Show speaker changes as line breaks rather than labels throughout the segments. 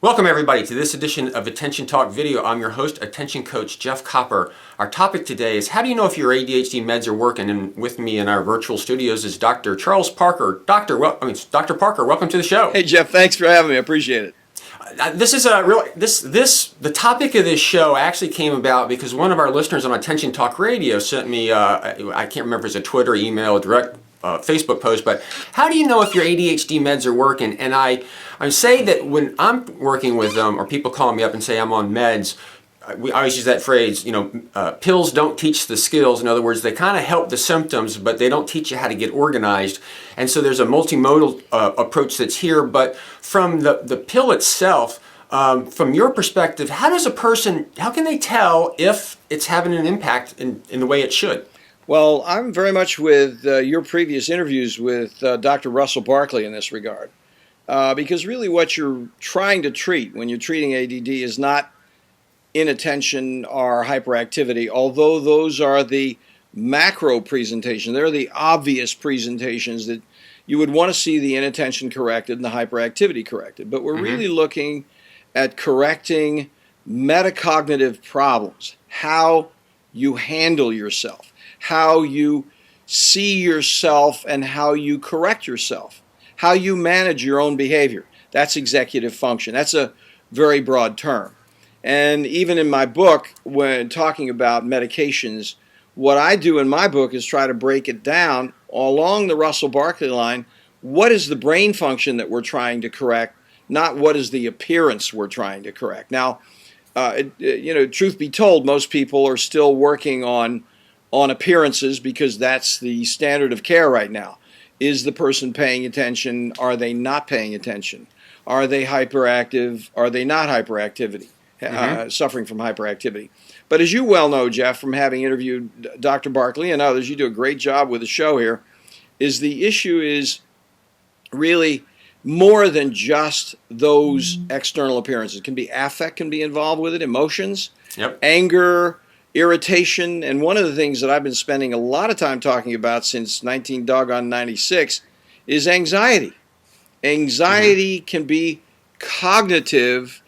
Welcome everybody to this edition of Attention Talk Video. I'm your host, Attention Coach Jeff Copper. Our topic today is how do you know if your ADHD meds are working? And with me in our virtual studios is Dr. Charles Parker. Dr. Parker, welcome to the show.
Hey Jeff, thanks for having me. I appreciate it.
The topic of this show actually came about because one of our listeners on Attention Talk Radio sent me, I can't remember if it's a Twitter, email, direct Facebook post, but how do you know if your ADHD meds are working? And I say that when I'm working with them, or people call me up and say I'm on meds, we always use that phrase, pills don't teach the skills. In other words, they kind of help the symptoms, but they don't teach you how to get organized. And so there's a multimodal approach that's here. But from the pill itself, from your perspective, how can they tell if it's having an impact in the way it should?
Well, I'm very much with your previous interviews with Dr. Russell Barkley in this regard. Because really what you're trying to treat when you're treating ADD is not inattention or hyperactivity, although those are the macro presentations. They're the obvious presentations that you would want to see the inattention corrected and the hyperactivity corrected. But we're really looking at correcting metacognitive problems, how you handle yourself, how you see yourself and how you correct yourself, how you manage your own behavior. That's executive function. That's a very broad term. And even in my book, when talking about medications, what I do in my book is try to break it down along the Russell Barkley line. What is the brain function that we're trying to correct, not what is the appearance we're trying to correct. Now, truth be told, most people are still working on appearances because that's the standard of care right now. Is the person paying attention? Are they not paying attention? Are they hyperactive? Are they not hyperactivity? Suffering from hyperactivity. But as you well know, Jeff, from having interviewed Dr. Barkley and others, you do a great job with the show here, is the issue is really more than just those external appearances. It can be affect can be involved with it, emotions, anger, irritation, and one of the things that I've been spending a lot of time talking about since 1996 is anxiety. Anxiety can be cognitive,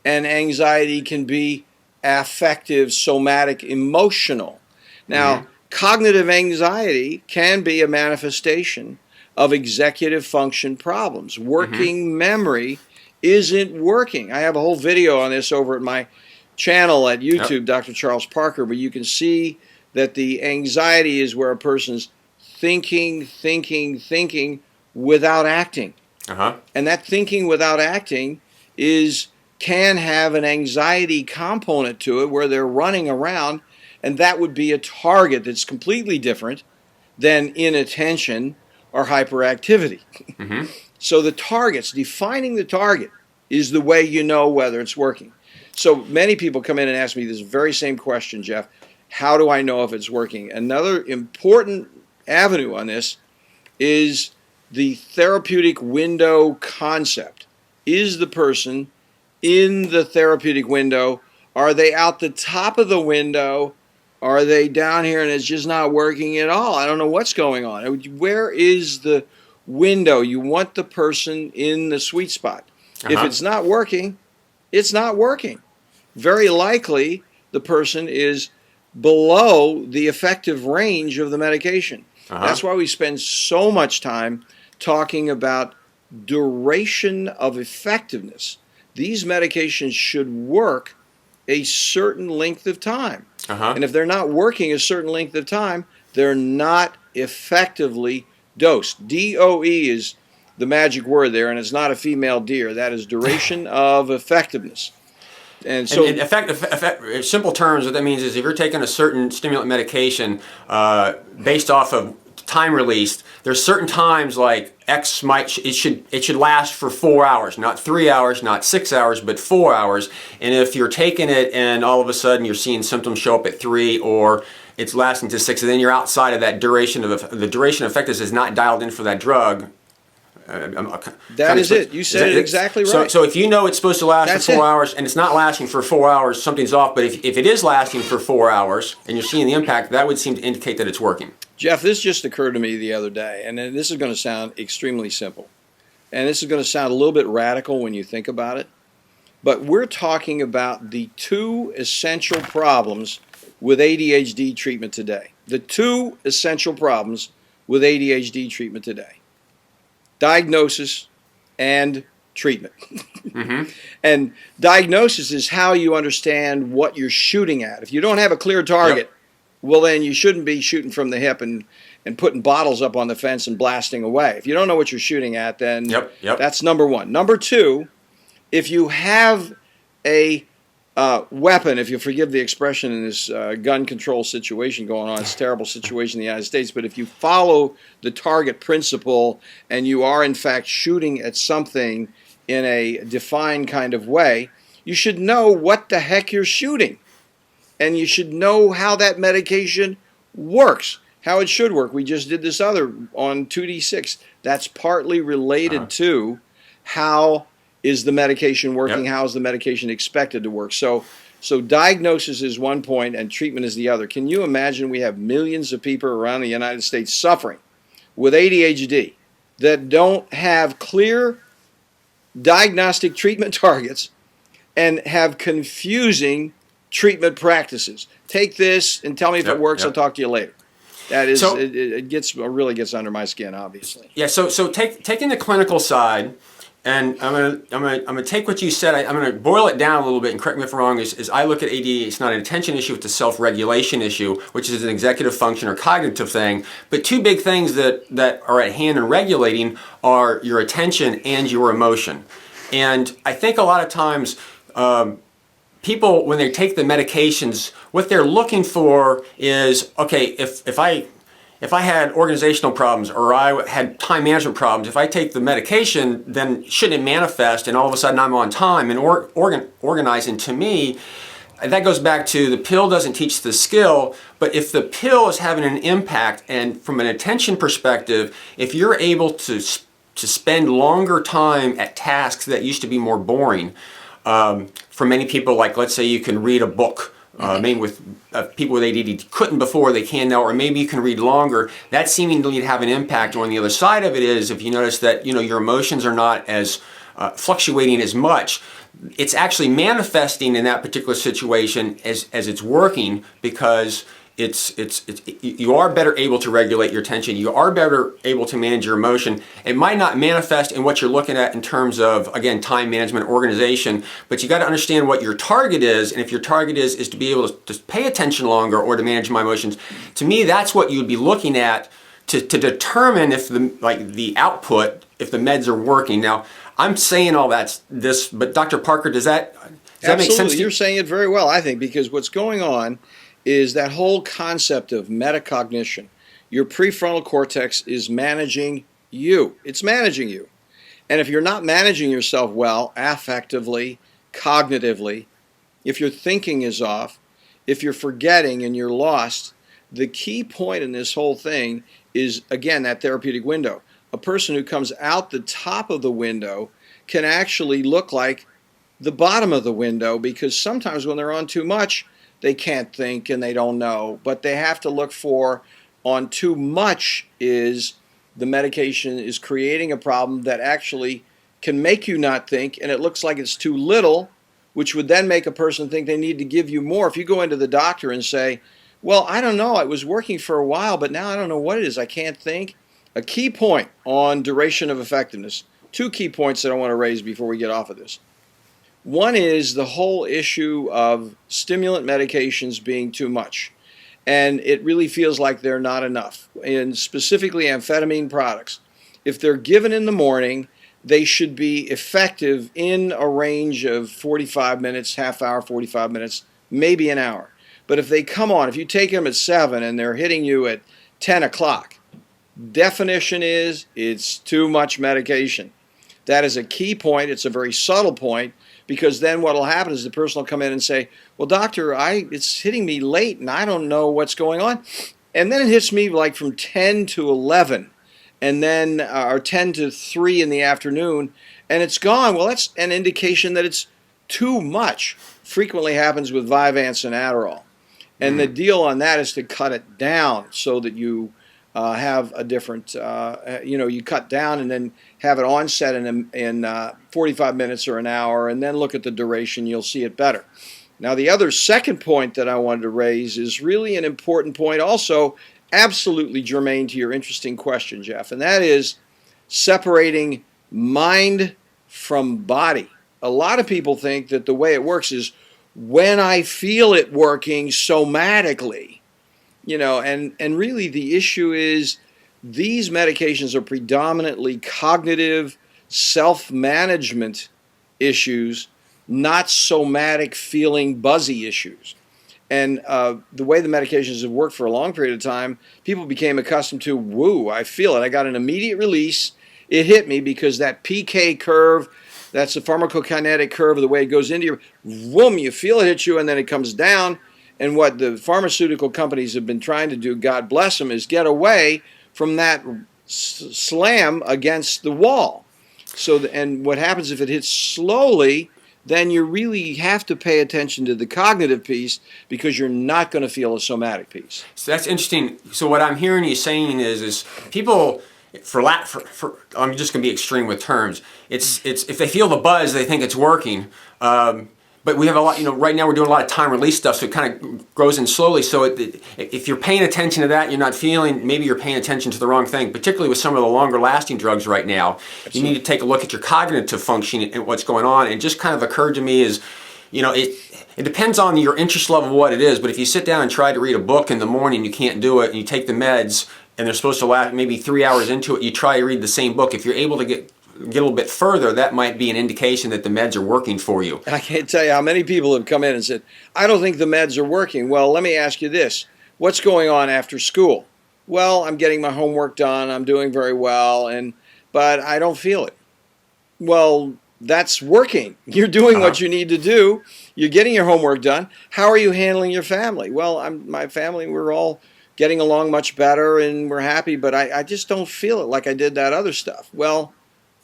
and anxiety can be affective, somatic, emotional. Now, cognitive anxiety can be a manifestation of executive function problems. Working memory isn't working. I have a whole video on this over at my channel at YouTube, Dr. Charles Parker, where you can see that the anxiety is where a person's thinking without acting. And that thinking without acting can have an anxiety component to it where they're running around, and that would be a target that's completely different than inattention or hyperactivity. So the targets, defining the target, is the way you know whether it's working. So many people come in and ask me this very same question, Jeff. How do I know if it's working? Another important avenue on this is the therapeutic window concept. Is the person in the therapeutic window? Are they out the top of the window? Are they down here and it's just not working at all? I don't know what's going on. Where is the window? You want the person in the sweet spot. If it's not working, it's not working. Very likely the person is below the effective range of the medication. That's why we spend so much time talking about duration of effectiveness. These medications should work a certain length of time. And if they're not working a certain length of time, they're not effectively dosed. DOE is the magic word there, and it's not a female deer. That is duration of effectiveness. And so,
in simple terms, what that means is if you're taking a certain stimulant medication based off of time released, there's certain times like X it should last for 4 hours, not 3 hours, not 6 hours, but 4 hours. And if you're taking it and all of a sudden you're seeing symptoms show up at 3 or it's lasting to 6, and then you're outside of that duration of the duration of effectiveness is not dialed in for that drug.
That is it. You said it exactly right.
So if you know it's supposed to last for 4 hours and it's not lasting for 4 hours, something's off. But if it is lasting for 4 hours and you're seeing the impact, that would seem to indicate that it's working.
Jeff, this just occurred to me the other day, and this is going to sound extremely simple. And this is going to sound a little bit radical when you think about it. But we're talking about the two essential problems with ADHD treatment today. The two essential problems with ADHD treatment today: diagnosis and treatment.
Mm-hmm.
And diagnosis is how you understand what you're shooting at. If you don't have a clear target,
Yep.
well, then you shouldn't be shooting from the hip and putting bottles up on the fence and blasting away. If you don't know what you're shooting at, then
Yep. Yep.
that's number one. Number two, if you have a weapon, if you forgive the expression in this gun control situation going on, it's a terrible situation in the United States, but if you follow the target principle and you are in fact shooting at something in a defined kind of way, you should know what the heck you're shooting. And you should know how that medication works, how it should work. We just did this other on 2D6. That's partly related to how is the medication working,
Yep.
how is the medication expected to work. So diagnosis is one point and treatment is the other. Can you imagine we have millions of people around the United States suffering with ADHD that don't have clear diagnostic treatment targets and have confusing treatment practices? Take this and tell me if
Yep,
it works.
yep.
I'll talk to you later. That is,
So-
it really gets under my skin, obviously.
Yeah. So taking the clinical side, and I'm gonna take what you said. I'm gonna boil it down a little bit, and correct me if I'm wrong. Is I look at ADD, it's not an attention issue; it's a self-regulation issue, which is an executive function or cognitive thing. But two big things that are at hand in regulating are your attention and your emotion. And I think a lot of times, people, when they take the medications, what they're looking for is, okay, if I had organizational problems or I had time management problems, if I take the medication, then shouldn't it manifest and all of a sudden I'm on time and organizing? To me, that goes back to the pill doesn't teach the skill, but if the pill is having an impact, and from an attention perspective, if you're able to spend longer time at tasks that used to be more boring, for many people, like let's say you can read a book. Maybe with people with ADD couldn't before, they can now, or maybe you can read longer. That seemingly to have an impact. On the other side of it is, if you notice that your emotions are not as fluctuating as much, it's actually manifesting in that particular situation as it's working, because you are better able to regulate your attention. You are better able to manage your emotion. It might not manifest in what you're looking at in terms of, again, time management, organization, but you got to understand what your target is. And if your target is to be able to pay attention longer or to manage my emotions, to me, that's what you'd be looking at to determine if the output, if the meds are working. Now, I'm saying all this, but Dr. Parker, does that make sense to you?
You're saying it very well, I think, because what's going on is that whole concept of metacognition. Your prefrontal cortex is managing you. It's managing you. And if you're not managing yourself well, affectively, cognitively, if your thinking is off, if you're forgetting and you're lost, the key point in this whole thing is, again, that therapeutic window. A person who comes out the top of the window can actually look like the bottom of the window, because sometimes when they're on too much, they can't think and they don't know. But they have to look for, on too much, is the medication is creating a problem that actually can make you not think, and it looks like it's too little, which would then make a person think they need to give you more. If you go into the doctor and say, well, I don't know, it was working for a while, but now I don't know what it is, I can't think. A key point on duration of effectiveness, two key points that I want to raise before we get off of this. One is the whole issue of stimulant medications being too much, and it really feels like they're not enough. And specifically amphetamine products, if they're given in the morning, they should be effective in a range of 45 minutes, half hour, 45 minutes, maybe an hour. But if they come on, if you take them at 7 and they're hitting you at 10 o'clock, definition is it's too much medication. That is a key point. It's a very subtle point, because then what will happen is the person will come in and say, well, doctor, it's hitting me late and I don't know what's going on. And then it hits me like from 10 to 11, and then or 10 to 3 in the afternoon, and it's gone. Well, that's an indication that it's too much. Frequently happens with Vyvanse and Adderall. And the deal on that is to cut it down so that you have a different, you cut down and then have it onset in 45 minutes or an hour, and then look at the duration. You'll see it better. Now, the other second point that I wanted to raise is really an important point, also absolutely germane to your interesting question, Jeff, and that is separating mind from body. A lot of people think that the way it works is when I feel it working somatically, and really the issue is these medications are predominantly cognitive self-management issues, not somatic feeling buzzy issues. And the way the medications have worked for a long period of time, people became accustomed to, woo, I feel it. I got an immediate release. It hit me because that PK curve, that's the pharmacokinetic curve of the way it goes into you, whoom, you feel it hit you, and then it comes down. And what the pharmaceutical companies have been trying to do, God bless them, is get away from that slam against the wall. And what happens if it hits slowly, then you really have to pay attention to the cognitive piece because you're not going to feel a somatic piece.
So that's interesting. So what I'm hearing you saying is people, I'm just going to be extreme with terms. It's if they feel the buzz, they think it's working. But we have a lot, right now we're doing a lot of time release stuff, so it kind of grows in slowly. So if you're paying attention to that, you're not feeling, maybe you're paying attention to the wrong thing, particularly with some of the longer lasting drugs right now. Absolutely. You need to take a look at your cognitive function and what's going on. And just kind of occurred to me is, it depends on your interest level, what it is, but if you sit down and try to read a book in the morning, you can't do it, and you take the meds, and they're supposed to last maybe 3 hours into it, you try to read the same book. If you're able to get a little bit further, that might be an indication that the meds are working for you.
I can't tell you how many people have come in and said, I don't think the meds are working. Well, let me ask you this. What's going on after school? Well, I'm getting my homework done. I'm doing very well, but I don't feel it. Well, that's working. You're doing what you need to do. You're getting your homework done. How are you handling your family? Well, my family, we're all getting along much better and we're happy, but I just don't feel it like I did that other stuff. Well,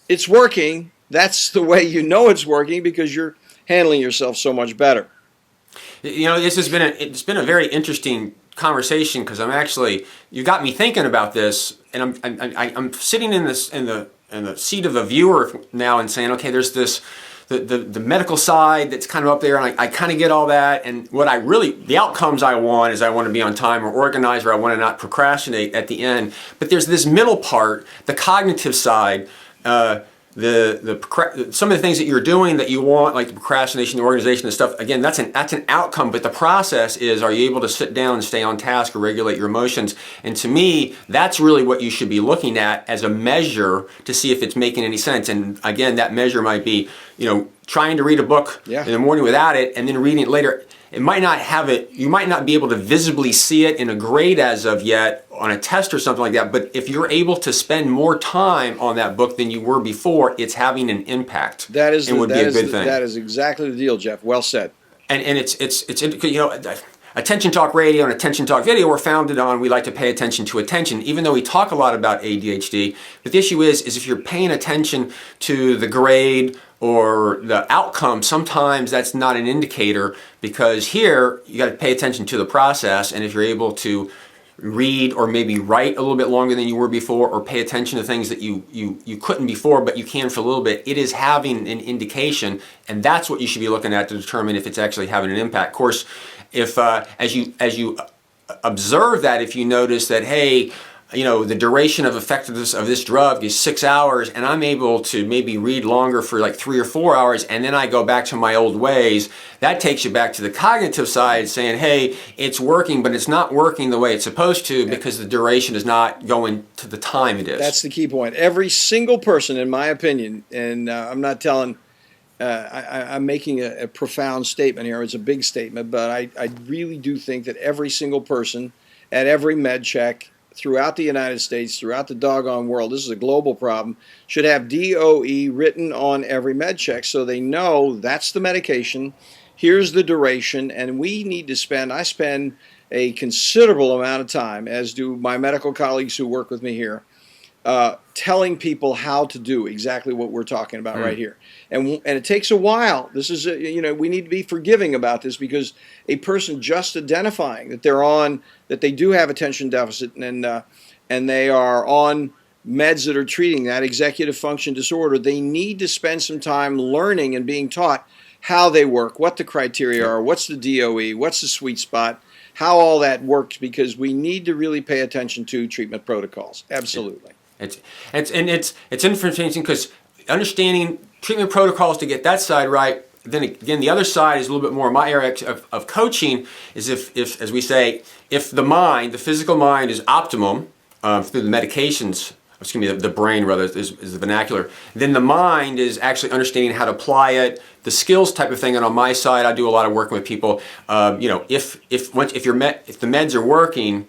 it's working. That's the way you know it's working because you're handling yourself so much better.
This has been it's been a very interesting conversation because you got me thinking about this, and I'm sitting in the seat of a viewer now and saying, okay, there's the medical side that's kind of up there, and I kind of get all that, and the outcomes I want is I want to be on time or organized, or I want to not procrastinate at the end. But there's this middle part, the cognitive side. Some of the things that you're doing that you want, like the procrastination, the organization, and stuff. Again, that's an outcome, but the process is: are you able to sit down and stay on task or regulate your emotions? And to me, that's really what you should be looking at as a measure to see if it's making any sense. And again, that measure might be, trying to read a book in the morning without it, and then reading it later. It might not have it. You might not be able to visibly see it in a grade as of yet on a test or something like that. But if you're able to spend more time on that book than you were before, it's having an impact.
That is
and would be a good thing.
That is exactly the deal, Jeff. Well said.
And it's Attention Talk Radio and Attention Talk Video were founded on we like to pay attention to attention, even though we talk a lot about ADHD. But the issue is if you're paying attention to the grade or the outcome, sometimes that's not an indicator, because here you got to pay attention to the process. And if you're able to read or maybe write a little bit longer than you were before, or pay attention to things that you couldn't before but you can for a little bit, it is having an indication, and that's what you should be looking at to determine if it's actually having an impact. Of course, if as you observe that, if you notice that, hey, the duration of effectiveness of this drug is 6 hours, and I'm able to maybe read longer for like 3 or 4 hours, and then I go back to my old ways, that takes you back to the cognitive side saying, hey, it's working, but it's not working the way it's supposed to because the duration is not going to the time it is.
That's the key point. Every single person, in my opinion, and I'm not telling, I'm making a profound statement here, it's a big statement, but I really do think that every single person at every med check throughout the United States, throughout the doggone world, this is a global problem, should have DOE written on every med check so they know that's the medication, here's the duration, and I spend a considerable amount of time, as do my medical colleagues who work with me here, telling people how to do exactly what we're talking about right here. And it takes a while. This is, we need to be forgiving about this, because a person just identifying that that they do have attention deficit and and they are on meds that are treating that executive function disorder, they need to spend some time learning and being taught how they work, what the criteria are, what's the DOE, what's the sweet spot, how all that works, because we need to really pay attention to treatment protocols. Absolutely.
It's interesting because understanding treatment protocols to get that side right. Then again, the other side is a little bit more my area of coaching. Is if as we say, if the physical mind is optimum through the medications. Excuse me, the brain rather is the vernacular. Then the mind is actually understanding how to apply it, the skills type of thing. And on my side, I do a lot of working with people. If the meds are working,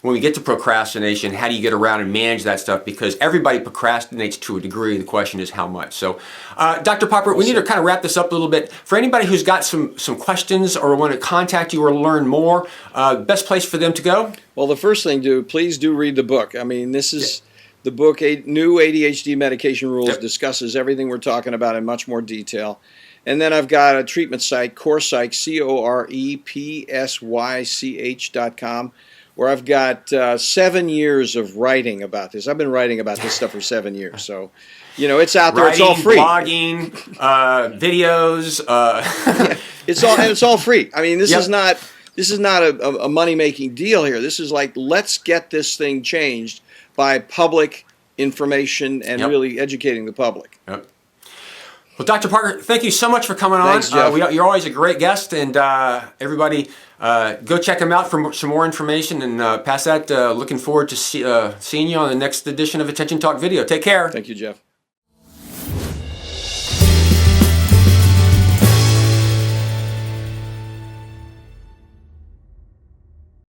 when we get to procrastination, how do you get around and manage that stuff? Because everybody procrastinates to a degree. The question is how much. So, Dr. Popper, we need to kind of wrap this up a little bit. For anybody who's got some questions or want to contact you or learn more, best place for them to go?
Well, the first thing, please do read the book. I mean, this is the book, New ADHD Medication Rules, discusses everything we're talking about in much more detail. And then I've got a treatment site, CorePsych, CorePsych.com, where I've got 7 years of writing about this. I've been writing about this stuff for 7 years. So, it's out there.
Writing,
it's all free.
Blogging, videos.
It's all free. I mean, this is not a money-making deal here. This is like, let's get this thing changed by public information and really educating the public.
Yep. Well, Dr. Parker, thank you so much for coming on.
Thanks, Jeff.
You're always a great guest, and everybody go check him out for some more information, and past that, looking forward to seeing you on the next edition of Attention Talk Video. Take care.
Thank you, Jeff.